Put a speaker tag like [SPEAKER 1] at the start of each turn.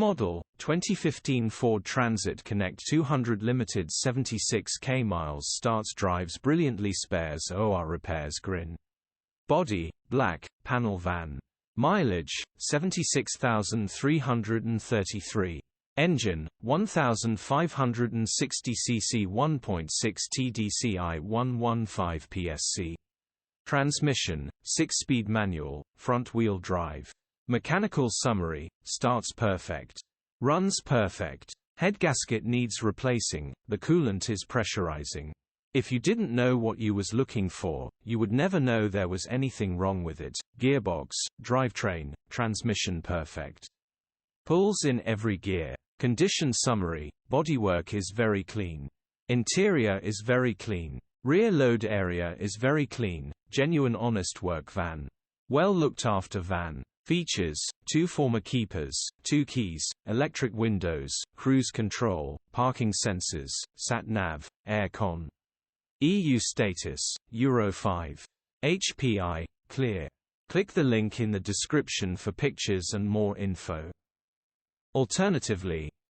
[SPEAKER 1] model, 2015 Ford Transit Connect 200 Limited 76k miles starts drives brilliantly spares OR repairs grin. Body, black, panel van. Mileage, 76,333. Engine, 1,560 cc 1.6 TDCI 115 PSC. Transmission, 6-speed manual, front-wheel drive. Mechanical summary, starts perfect. Runs perfect. Headgasket needs replacing, the coolant is pressurizing. If you didn't know what you was looking for, you would never know there was anything wrong with it. Gearbox, drivetrain, transmission perfect. Pulls in every gear. Condition summary, bodywork is very clean. Interior is very clean. Rear load area is very clean, genuine honest work van. Well looked after van. Features, 2 former keepers, 2 keys, electric windows, cruise control, parking sensors, sat-nav, air-con. EU status, Euro 5. HPI, clear. Click the link in the description for pictures and more info. Alternatively,